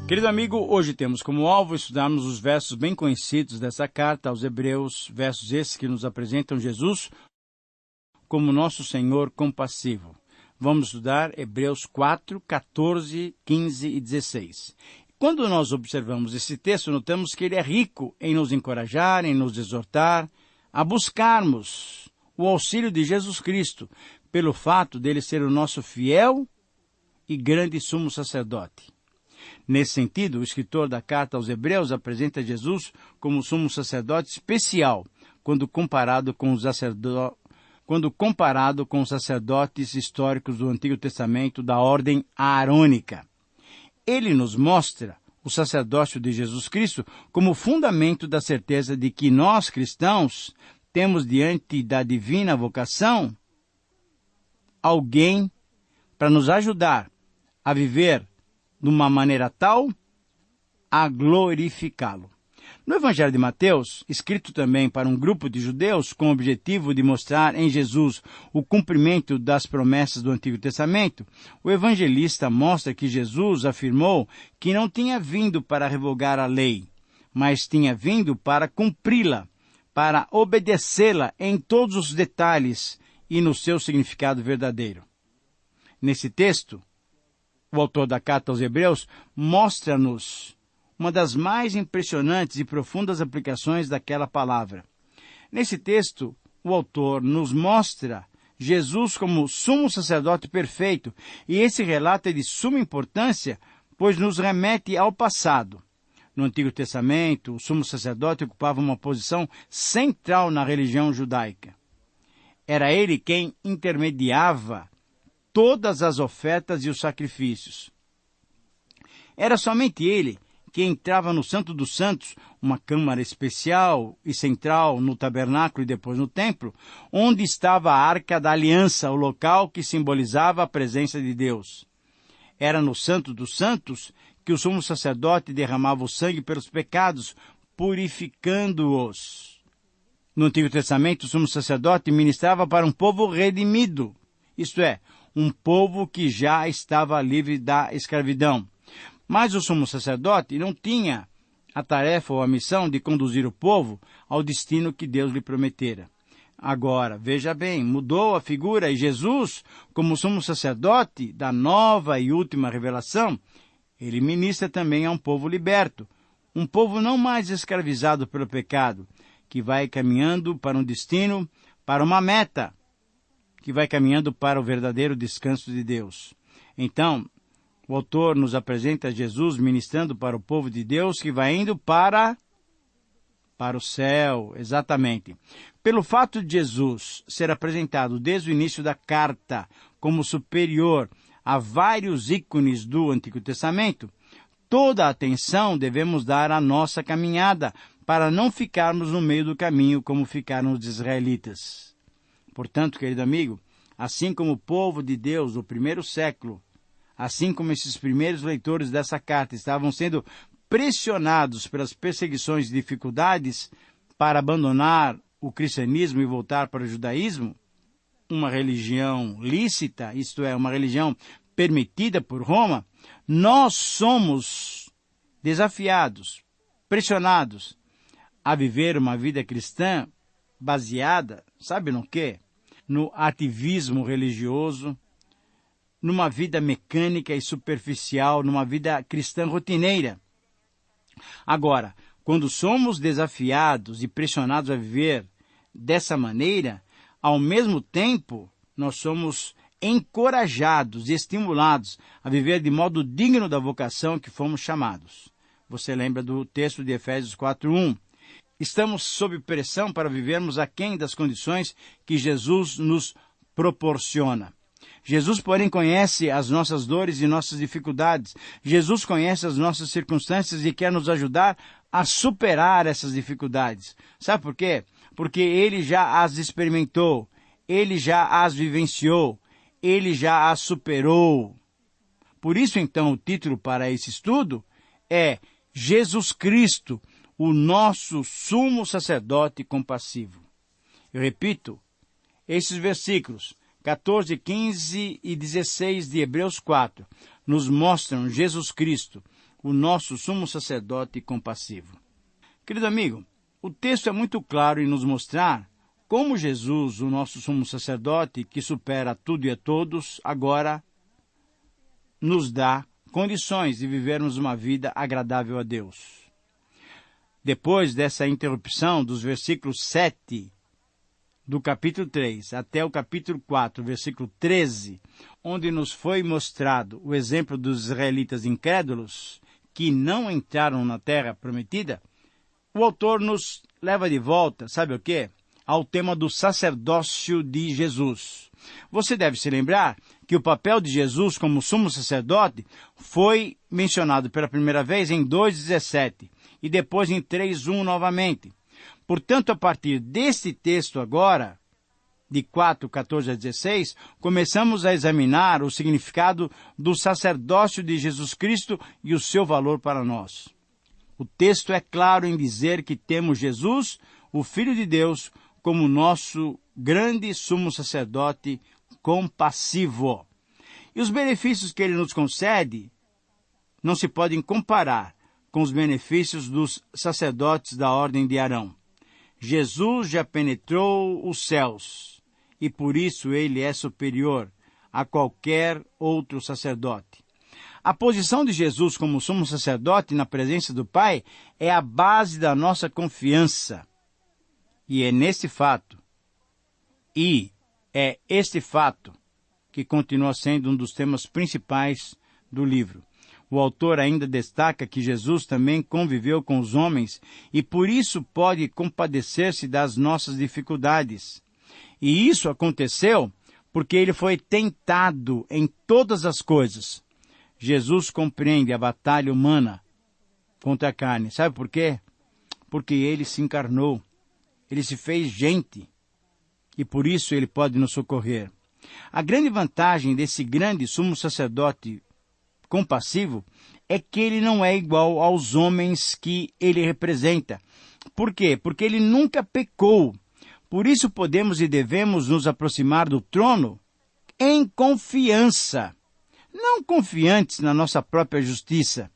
Querido amigo, hoje temos como alvo estudarmos os versos bem conhecidos dessa carta aos Hebreus, versos esses que nos apresentam Jesus como nosso Senhor compassivo. Vamos estudar Hebreus 4, 14, 15 e 16. Quando nós observamos esse texto, notamos que ele é rico em nos encorajar, em nos exortar a buscarmos o auxílio de Jesus Cristo, pelo fato dele ser o nosso fiel e grande sumo sacerdote. Nesse sentido, o escritor da carta aos Hebreus apresenta Jesus como sumo sacerdote especial, quando comparado com os sacerdotes históricos do Antigo Testamento da ordem aarônica. Ele nos mostra o sacerdócio de Jesus Cristo como fundamento da certeza de que nós, cristãos, temos diante da divina vocação alguém para nos ajudar a viver de uma maneira tal a glorificá-lo. No Evangelho de Mateus, escrito também para um grupo de judeus com o objetivo de mostrar em Jesus o cumprimento das promessas do Antigo Testamento, o evangelista mostra que Jesus afirmou que não tinha vindo para revogar a lei, mas tinha vindo para cumpri-la, para obedecê-la em todos os detalhes e no seu significado verdadeiro. Nesse texto, o autor da carta aos Hebreus mostra-nos uma das mais impressionantes e profundas aplicações daquela palavra. Nesse texto, o autor nos mostra Jesus como sumo sacerdote perfeito, e esse relato é de suma importância, pois nos remete ao passado. No Antigo Testamento, o sumo sacerdote ocupava uma posição central na religião judaica. Era ele quem intermediava todas as ofertas e os sacrifícios. Era somente ele que entrava no Santo dos Santos, uma câmara especial e central no tabernáculo e depois no templo, onde estava a Arca da Aliança, o local que simbolizava a presença de Deus. Era no Santo dos Santos que o sumo sacerdote derramava o sangue pelos pecados, purificando-os. No Antigo Testamento, o sumo sacerdote ministrava para um povo redimido, isto é, um povo que já estava livre da escravidão. Mas o sumo sacerdote não tinha a tarefa ou a missão de conduzir o povo ao destino que Deus lhe prometera. Agora, veja bem, mudou a figura e Jesus, como sumo sacerdote da nova e última revelação, ele ministra também a um povo liberto, um povo não mais escravizado pelo pecado, que vai caminhando para um destino, para uma meta, que vai caminhando para o verdadeiro descanso de Deus. Então, o autor nos apresenta Jesus ministrando para o povo de Deus que vai indo para o céu, exatamente. Pelo fato de Jesus ser apresentado desde o início da carta como superior a vários ícones do Antigo Testamento, toda a atenção devemos dar à nossa caminhada para não ficarmos no meio do caminho como ficaram os israelitas. Portanto, querido amigo, assim como o povo de Deus do primeiro século, assim como esses primeiros leitores dessa carta estavam sendo pressionados pelas perseguições e dificuldades para abandonar o cristianismo e voltar para o judaísmo, uma religião lícita, isto é, uma religião permitida por Roma, nós somos desafiados, pressionados a viver uma vida cristã baseada, sabe no quê? No ativismo religioso, numa vida mecânica e superficial, numa vida cristã rotineira. Agora, quando somos desafiados e pressionados a viver dessa maneira, ao mesmo tempo, nós somos encorajados e estimulados a viver de modo digno da vocação que fomos chamados. Você lembra do texto de Efésios 4:1? Estamos sob pressão para vivermos aquém das condições que Jesus nos proporciona. Jesus, porém, conhece as nossas dores e nossas dificuldades. Jesus conhece as nossas circunstâncias e quer nos ajudar a superar essas dificuldades. Sabe por quê? Porque Ele já as experimentou, Ele já as vivenciou, Ele já as superou. Por isso, então, o título para esse estudo é Jesus Cristo, o nosso sumo sacerdote compassivo. Eu repito, esses versículos 14, 15 e 16 de Hebreus 4 nos mostram Jesus Cristo, o nosso sumo sacerdote compassivo. Querido amigo, o texto é muito claro em nos mostrar como Jesus, o nosso sumo sacerdote, que supera tudo e a todos, agora nos dá condições de vivermos uma vida agradável a Deus. Depois dessa interrupção dos versículos 7 do capítulo 3 até o capítulo 4, versículo 13, onde nos foi mostrado o exemplo dos israelitas incrédulos que não entraram na terra prometida, o autor nos leva de volta, sabe o quê? Ao tema do sacerdócio de Jesus. Você deve se lembrar que o papel de Jesus como sumo sacerdote foi mencionado pela primeira vez em 2,17 e depois em 3,1 novamente. Portanto, a partir deste texto agora, de 4:14 a 16, começamos a examinar o significado do sacerdócio de Jesus Cristo e o seu valor para nós. O texto é claro em dizer que temos Jesus, o Filho de Deus, como nosso grande sumo sacerdote compassivo. E os benefícios que ele nos concede não se podem comparar com os benefícios dos sacerdotes da ordem de Arão. Jesus já penetrou os céus e por isso ele é superior a qualquer outro sacerdote. A posição de Jesus como sumo sacerdote na presença do Pai é a base da nossa confiança. E é este fato que continua sendo um dos temas principais do livro. O autor ainda destaca que Jesus também conviveu com os homens e por isso pode compadecer-se das nossas dificuldades. E isso aconteceu porque ele foi tentado em todas as coisas. Jesus compreende a batalha humana contra a carne. Sabe por quê? Porque ele se encarnou. Ele se fez gente. E por isso ele pode nos socorrer. A grande vantagem desse grande sumo sacerdote compassivo é que ele não é igual aos homens que ele representa. Por quê? Porque ele nunca pecou. Por isso podemos e devemos nos aproximar do trono em confiança. Não confiantes na nossa própria justiça,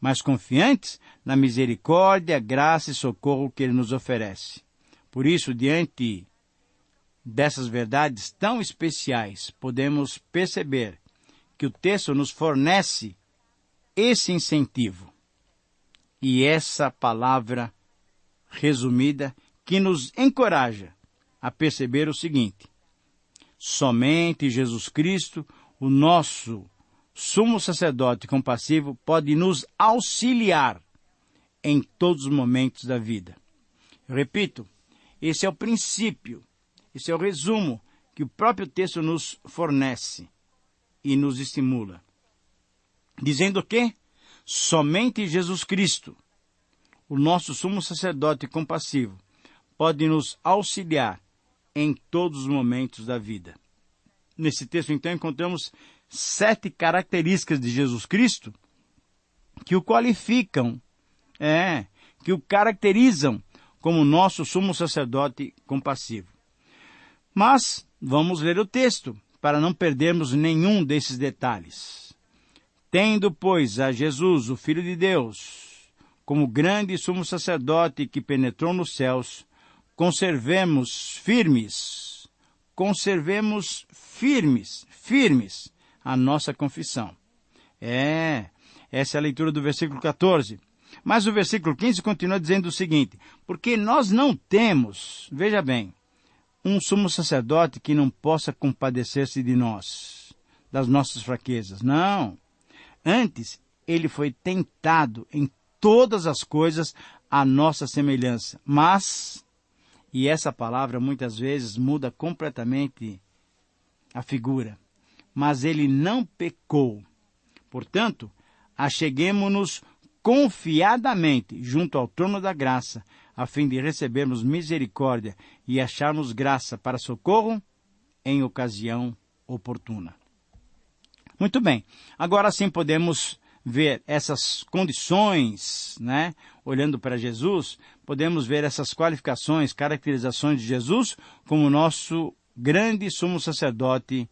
mas confiantes na misericórdia, graça e socorro que ele nos oferece. Por isso, diante dessas verdades tão especiais, podemos perceber que o texto nos fornece esse incentivo e essa palavra resumida que nos encoraja a perceber o seguinte: somente Jesus Cristo, o nosso sumo sacerdote compassivo, pode nos auxiliar em todos os momentos da vida. Eu repito, esse é o princípio, esse é o resumo que o próprio texto nos fornece e nos estimula. Dizendo que somente Jesus Cristo, o nosso sumo sacerdote compassivo, pode nos auxiliar em todos os momentos da vida. Nesse texto, então, encontramos 7 características de Jesus Cristo que o qualificam, que o caracterizam como nosso sumo sacerdote compassivo. Mas vamos ler o texto para não perdermos nenhum desses detalhes. Tendo, pois, a Jesus, o Filho de Deus, como grande sumo sacerdote que penetrou nos céus, conservemos firmes a nossa confissão. Essa é a leitura do versículo 14. Mas o versículo 15 continua dizendo o seguinte: porque nós não temos, veja bem, um sumo sacerdote que não possa compadecer-se de nós, das nossas fraquezas. Não. Antes, ele foi tentado em todas as coisas à nossa semelhança. Mas, e essa palavra muitas vezes muda completamente a figura, mas ele não pecou. Portanto, acheguemo-nos confiadamente junto ao trono da graça, a fim de recebermos misericórdia e acharmos graça para socorro em ocasião oportuna. Muito bem, agora sim podemos ver essas condições, olhando para Jesus, podemos ver essas qualificações, caracterizações de Jesus como nosso grande sumo sacerdote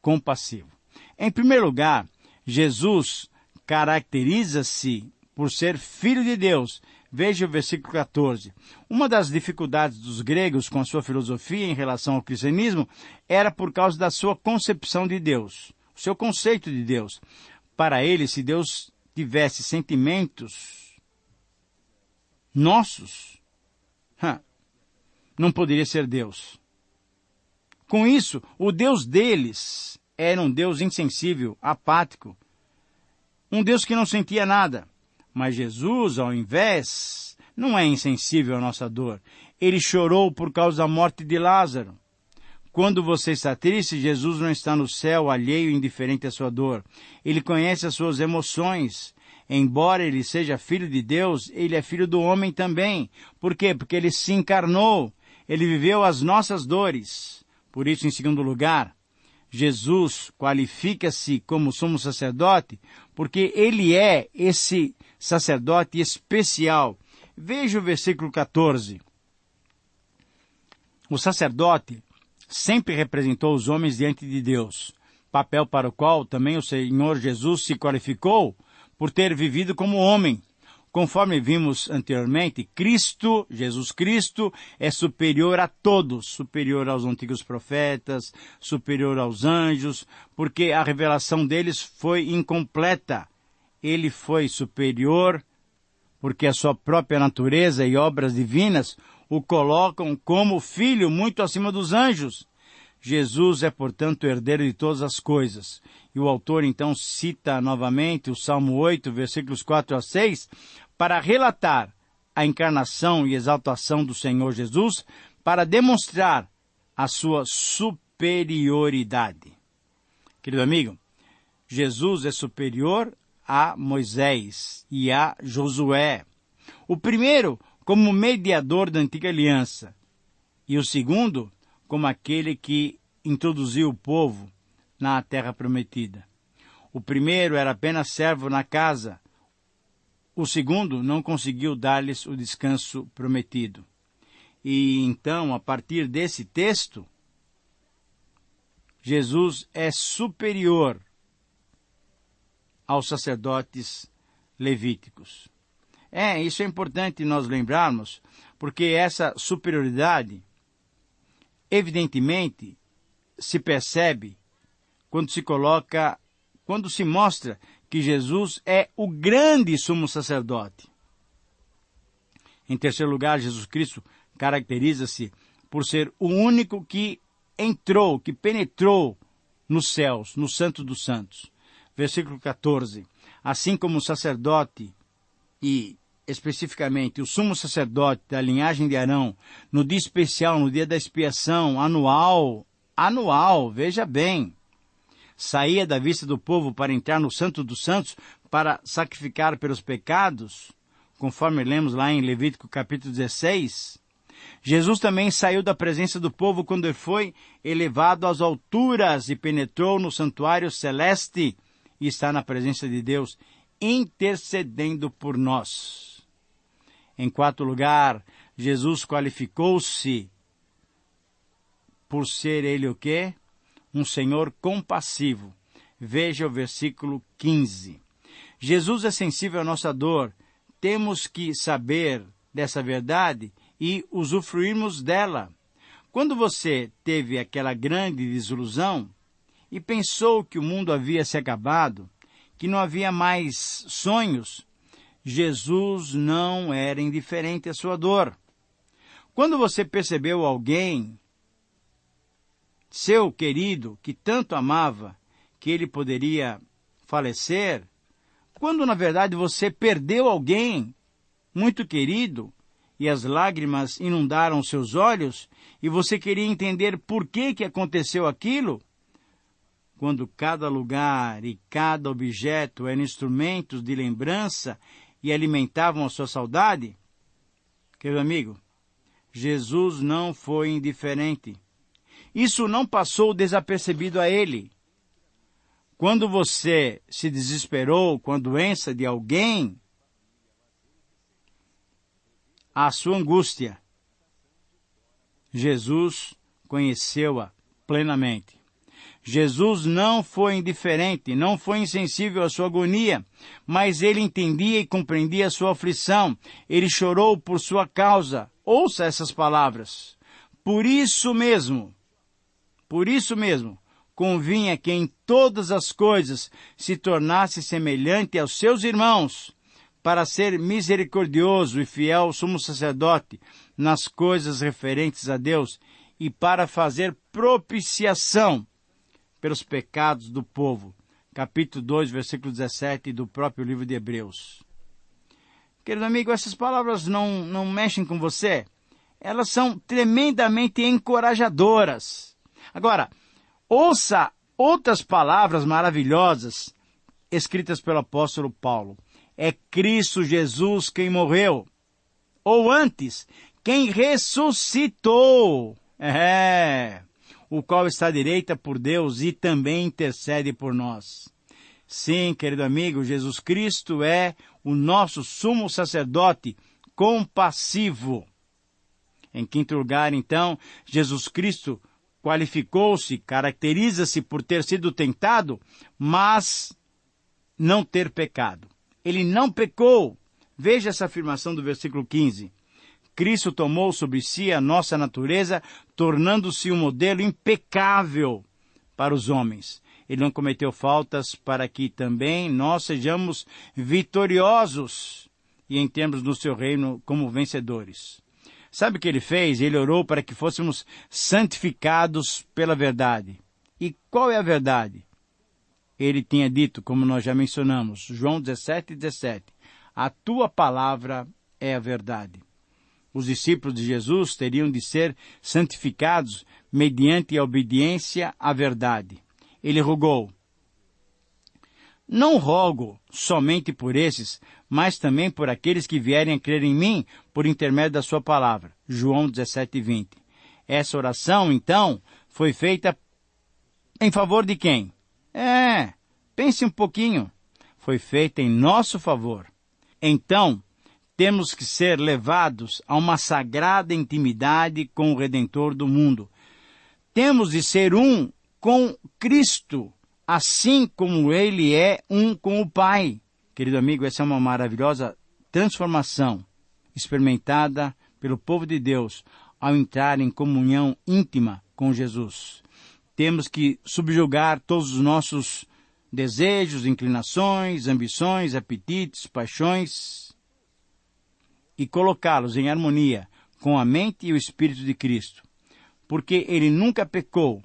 compassivo. Em primeiro lugar, Jesus caracteriza-se por ser filho de Deus. Veja o versículo 14. Uma das dificuldades dos gregos com a sua filosofia em relação ao cristianismo era por causa da sua concepção de Deus, o seu conceito de Deus. Para eles, se Deus tivesse sentimentos nossos, não poderia ser Deus. Com isso, o Deus deles era um Deus insensível, apático, um Deus que não sentia nada. Mas Jesus, ao invés, não é insensível à nossa dor. Ele chorou por causa da morte de Lázaro. Quando você está triste, Jesus não está no céu, alheio e indiferente à sua dor. Ele conhece as suas emoções. Embora ele seja filho de Deus, ele é filho do homem também. Por quê? Porque ele se encarnou. Ele viveu as nossas dores. Por isso, em segundo lugar, Jesus qualifica-se como sumo sacerdote, porque ele é esse sacerdote especial. Veja o versículo 14. O sacerdote sempre representou os homens diante de Deus, papel para o qual também o Senhor Jesus se qualificou por ter vivido como homem. Conforme vimos anteriormente, Jesus Cristo, é superior a todos, superior aos antigos profetas, superior aos anjos, porque a revelação deles foi incompleta. Ele foi superior porque a sua própria natureza e obras divinas o colocam como filho muito acima dos anjos. Jesus é, portanto, herdeiro de todas as coisas. E o autor, então, cita novamente o Salmo 8, versículos 4 a 6, para relatar a encarnação e exaltação do Senhor Jesus, para demonstrar a sua superioridade. Querido amigo, Jesus é superior a Moisés e a Josué. O primeiro, como mediador da antiga aliança, e o segundo, como aquele que introduziu o povo na terra prometida. O primeiro era apenas servo na casa. O segundo não conseguiu dar-lhes o descanso prometido. E então, a partir desse texto, Jesus é superior aos sacerdotes levíticos. Isso é importante nós lembrarmos, porque essa superioridade, evidentemente, se percebe quando se mostra que Jesus é o grande sumo sacerdote. Em terceiro lugar, Jesus Cristo caracteriza-se por ser o único que penetrou nos céus, no Santo dos Santos. Versículo 14. Assim como o sacerdote e especificamente o sumo sacerdote da linhagem de Arão, no dia especial, no dia da expiação anual, veja bem, saía da vista do povo para entrar no Santo dos Santos para sacrificar pelos pecados, conforme lemos lá em Levítico capítulo 16, Jesus também saiu da presença do povo quando ele foi elevado às alturas e penetrou no santuário celeste e está na presença de Deus, intercedendo por nós. Em quarto lugar, Jesus qualificou-se por ser ele o quê? Um Senhor compassivo. Veja o versículo 15. Jesus é sensível à nossa dor. Temos que saber dessa verdade e usufruirmos dela. Quando você teve aquela grande desilusão e pensou que o mundo havia se acabado, que não havia mais sonhos, Jesus não era indiferente à sua dor. Quando você percebeu alguém, seu querido, que tanto amava, que ele poderia falecer, quando na verdade você perdeu alguém muito querido e as lágrimas inundaram seus olhos e você queria entender por que aconteceu aquilo, quando cada lugar e cada objeto eram instrumentos de lembrança e alimentavam a sua saudade, querido amigo, Jesus não foi indiferente. Isso não passou desapercebido a ele. Quando você se desesperou com a doença de alguém, a sua angústia, Jesus conheceu-a plenamente. Jesus não foi indiferente, não foi insensível à sua agonia, mas ele entendia e compreendia a sua aflição. Ele chorou por sua causa. Ouça essas palavras. Por isso mesmo, convinha que em todas as coisas se tornasse semelhante aos seus irmãos, para ser misericordioso e fiel sumo sacerdote nas coisas referentes a Deus e para fazer propiciação pelos pecados do povo. Capítulo 2, versículo 17 do próprio livro de Hebreus. Querido amigo, essas palavras não mexem com você? Elas são tremendamente encorajadoras. Agora, ouça outras palavras maravilhosas escritas pelo apóstolo Paulo. É Cristo Jesus quem morreu, ou antes, quem ressuscitou. O qual está à direita por Deus e também intercede por nós. Sim, querido amigo, Jesus Cristo é o nosso sumo sacerdote compassivo. Em quinto lugar, então, Jesus Cristo qualificou-se, caracteriza-se por ter sido tentado, mas não ter pecado. Ele não pecou. Veja essa afirmação do versículo 15. Cristo tomou sobre si a nossa natureza, tornando-se um modelo impecável para os homens. Ele não cometeu faltas para que também nós sejamos vitoriosos e entremos no seu reino como vencedores. Sabe o que ele fez? Ele orou para que fôssemos santificados pela verdade. E qual é a verdade? Ele tinha dito, como nós já mencionamos, João 17:17, a tua palavra é a verdade. Os discípulos de Jesus teriam de ser santificados mediante a obediência à verdade. Ele rogou: não rogo somente por esses, mas também por aqueles que vierem a crer em mim por intermédio da sua palavra. João 17:20. Essa oração, então, foi feita em favor de quem? Pense um pouquinho. Foi feita em nosso favor. Então, temos que ser levados a uma sagrada intimidade com o Redentor do mundo. Temos de ser um com Cristo, assim como Ele é um com o Pai. Querido amigo, essa é uma maravilhosa transformação experimentada pelo povo de Deus ao entrar em comunhão íntima com Jesus. Temos que subjugar todos os nossos desejos, inclinações, ambições, apetites, paixões e colocá-los em harmonia com a mente e o Espírito de Cristo. Porque Ele nunca pecou,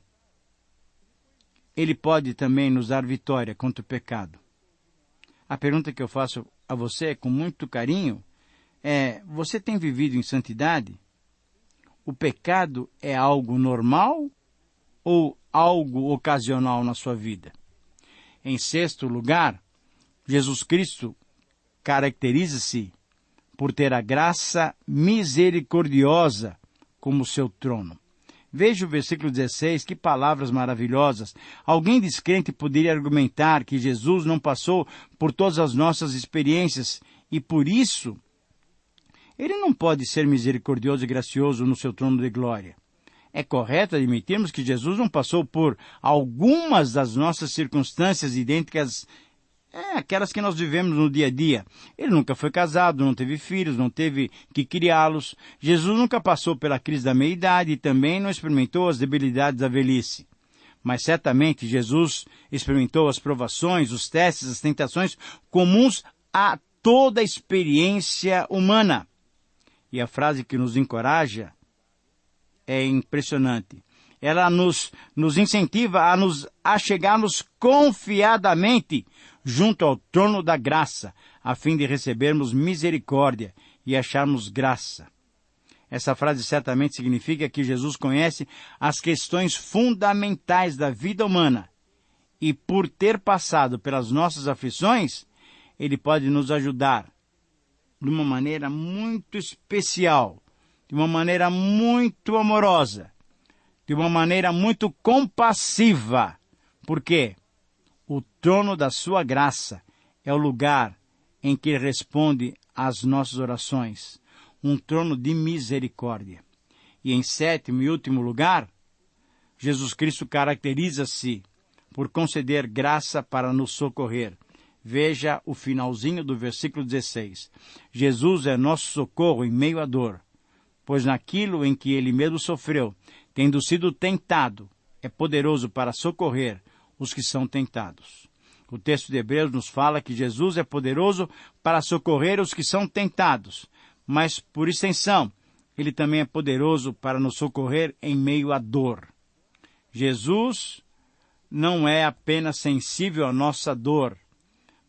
Ele pode também nos dar vitória contra o pecado. A pergunta que eu faço a você com muito carinho é: você tem vivido em santidade? O pecado é algo normal ou algo ocasional na sua vida? Em sexto lugar, Jesus Cristo caracteriza-se por ter a graça misericordiosa como seu trono. Veja o versículo 16, que palavras maravilhosas. Alguém descrente poderia argumentar que Jesus não passou por todas as nossas experiências e por isso Ele não pode ser misericordioso e gracioso no seu trono de glória. É correto admitirmos que Jesus não passou por algumas das nossas circunstâncias idênticas aquelas que nós vivemos no dia a dia. Ele nunca foi casado, não teve filhos, não teve que criá-los. Jesus nunca passou pela crise da meia-idade e também não experimentou as debilidades da velhice. Mas certamente Jesus experimentou as provações, os testes, as tentações comuns a toda a experiência humana. E a frase que nos encoraja é impressionante. Ela nos incentiva a chegarmos confiadamente junto ao trono da graça, a fim de recebermos misericórdia e acharmos graça. Essa frase certamente significa que Jesus conhece as questões fundamentais da vida humana e, por ter passado pelas nossas aflições, Ele pode nos ajudar de uma maneira muito especial, de uma maneira muito amorosa, de uma maneira muito compassiva. Por quê? O trono da sua graça é o lugar em que Ele responde às nossas orações. Um trono de misericórdia. E em sétimo e último lugar, Jesus Cristo caracteriza-se por conceder graça para nos socorrer. Veja o finalzinho do versículo 16. Jesus é nosso socorro em meio à dor, pois naquilo em que ele mesmo sofreu, tendo sido tentado, é poderoso para socorrer os que são tentados. O texto de Hebreus nos fala que Jesus é poderoso para socorrer os que são tentados, mas, por extensão, ele também é poderoso para nos socorrer em meio à dor. Jesus não é apenas sensível à nossa dor,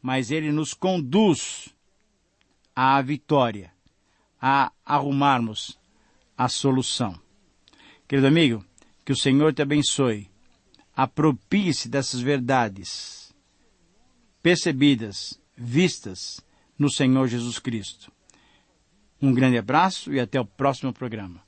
mas ele nos conduz à vitória, a arrumarmos a solução. Querido amigo, que o Senhor te abençoe. Aproprie-se dessas verdades percebidas, vistas no Senhor Jesus Cristo. Um grande abraço e até o próximo programa.